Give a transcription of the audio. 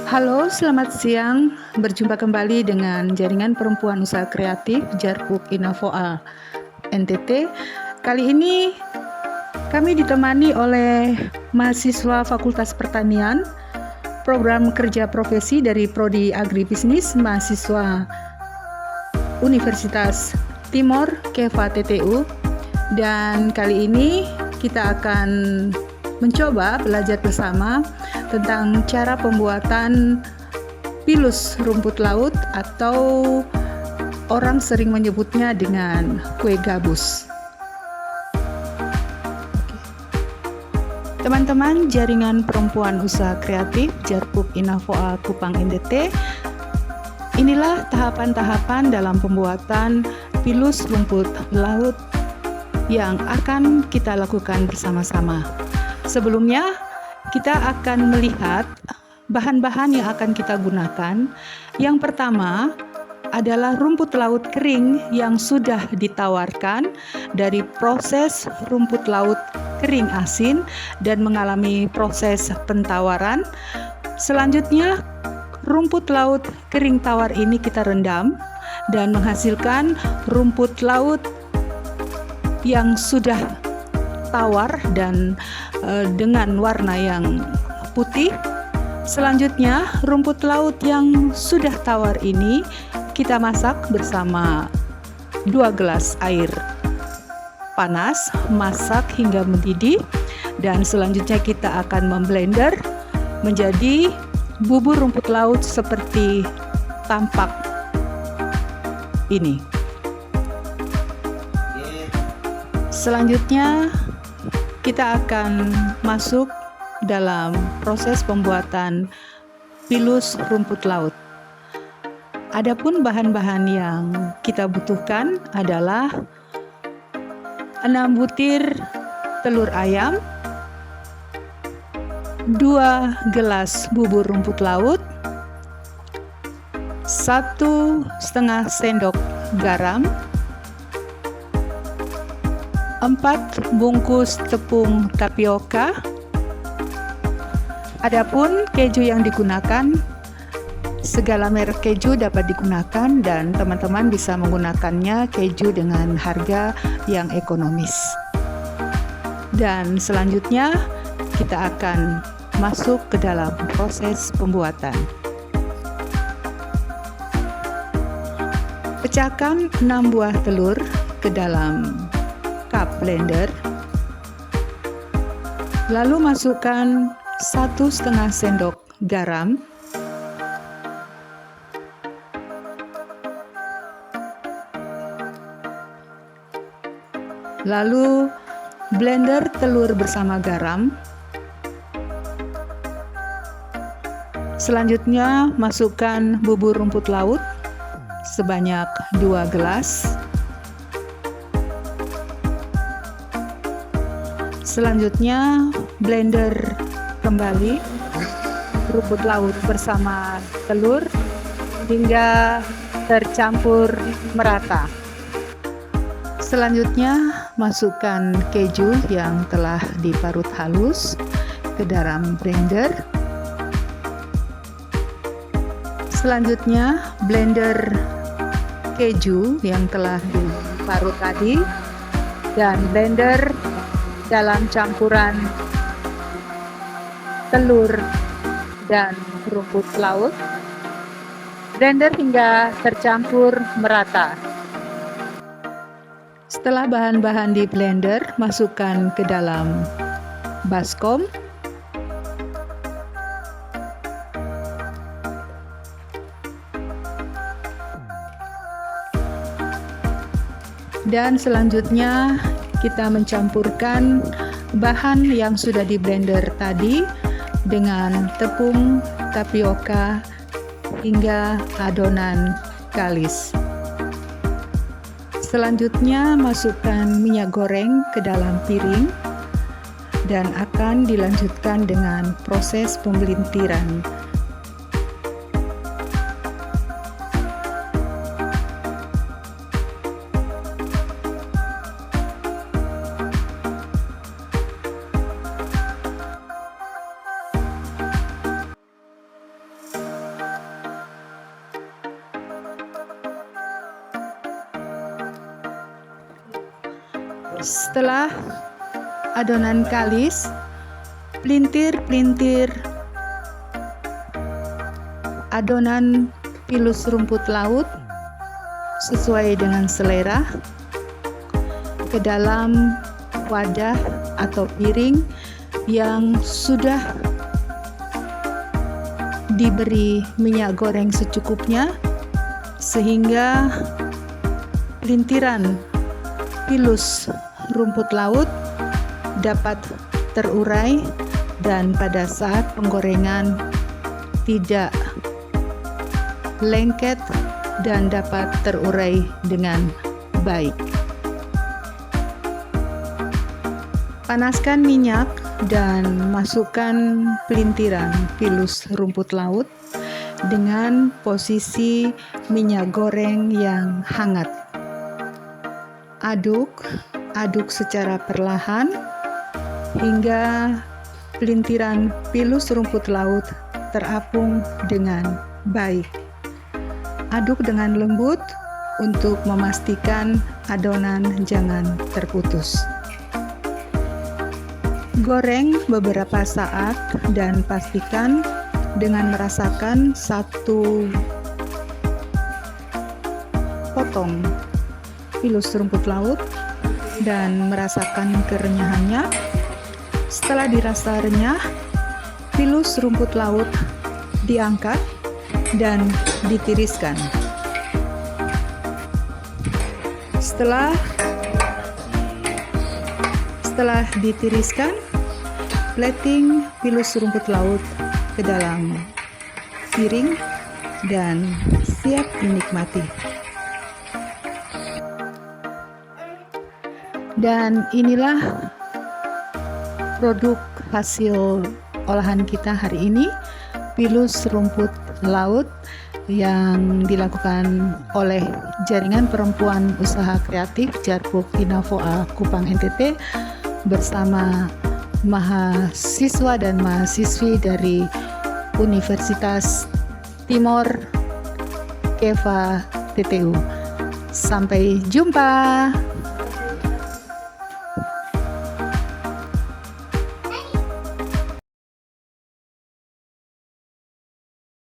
Halo, selamat siang. Berjumpa kembali dengan Jaringan Perempuan Usaha Kreatif Jarpuk Inavoa NTT. Kali ini kami ditemani oleh mahasiswa Fakultas Pertanian, program kerja profesi dari Prodi Agribisnis, mahasiswa Universitas Timor, KEVA TTU. Dan kali ini kita akan mencoba belajar bersama tentang cara pembuatan pilus rumput laut atau orang sering menyebutnya dengan kue gabus. Teman-teman Jaringan Perempuan Usaha Kreatif Jarpuk Inavoa Kupang NTT, inilah tahapan-tahapan dalam pembuatan pilus rumput laut yang akan kita lakukan bersama-sama. Sebelumnya, kita akan melihat bahan-bahan yang akan kita gunakan. Yang pertama adalah rumput laut kering yang sudah ditawarkan dari proses rumput laut kering asin dan mengalami proses pentawaran. Selanjutnya, rumput laut kering tawar ini kita rendam dan menghasilkan rumput laut yang sudah tawar dan dengan warna yang putih. Selanjutnya, rumput laut yang sudah tawar ini kita masak bersama 2 gelas air panas, masak hingga mendidih, dan selanjutnya kita akan memblender menjadi bubur rumput laut seperti tampak ini. Selanjutnya kita akan masuk dalam proses pembuatan pilus rumput laut. Adapun bahan-bahan yang kita butuhkan adalah 6 butir telur ayam, 2 gelas bubur rumput laut, 1,5 sendok garam, 4 bungkus tepung tapioka. Adapun keju yang digunakan, segala merek keju dapat digunakan dan teman-teman bisa menggunakannya keju dengan harga yang ekonomis. Dan selanjutnya kita akan masuk ke dalam proses pembuatan. Pecahkan 6 buah telur ke dalam cup blender, lalu masukkan 1,5 sendok garam, lalu blender telur bersama garam. Selanjutnya masukkan bubur rumput laut sebanyak 2 gelas. Selanjutnya blender kembali rumput laut bersama telur hingga tercampur merata. Selanjutnya masukkan keju yang telah diparut halus ke dalam blender. Selanjutnya blender keju yang telah diparut tadi dan blender dalam campuran telur dan rumput laut. Blender hingga tercampur merata. Setelah bahan-bahan di blender, masukkan ke dalam baskom. Dan selanjutnya kita mencampurkan bahan yang sudah di blender tadi dengan tepung tapioka hingga adonan kalis. Selanjutnya masukkan minyak goreng ke dalam piring dan akan dilanjutkan dengan proses pembelintiran. Setelah adonan kalis, pelintir-pelintir adonan pilus rumput laut sesuai dengan selera ke dalam wadah atau piring yang sudah diberi minyak goreng secukupnya, sehingga pelintiran pilus rumput laut dapat terurai dan pada saat penggorengan tidak lengket dan dapat terurai dengan baik. Panaskan minyak dan masukkan pelintiran pilus rumput laut dengan posisi minyak goreng yang hangat. Aduk secara perlahan hingga pelintiran pilus rumput laut terapung dengan baik. Aduk dengan lembut untuk memastikan adonan jangan terputus. Goreng beberapa saat dan pastikan dengan merasakan satu potong pilus rumput laut dan merasakan kerenyahannya. Setelah dirasa renyah, pilus rumput laut diangkat dan ditiriskan. Setelah ditiriskan, plating pilus rumput laut ke dalam piring dan siap dinikmati. Dan inilah produk hasil olahan kita hari ini, pilus rumput laut yang dilakukan oleh Jaringan Perempuan Usaha Kreatif Jarpuk Inavoa Kupang NTT bersama mahasiswa dan mahasiswi dari Universitas Timor Keva TTU. Sampai jumpa.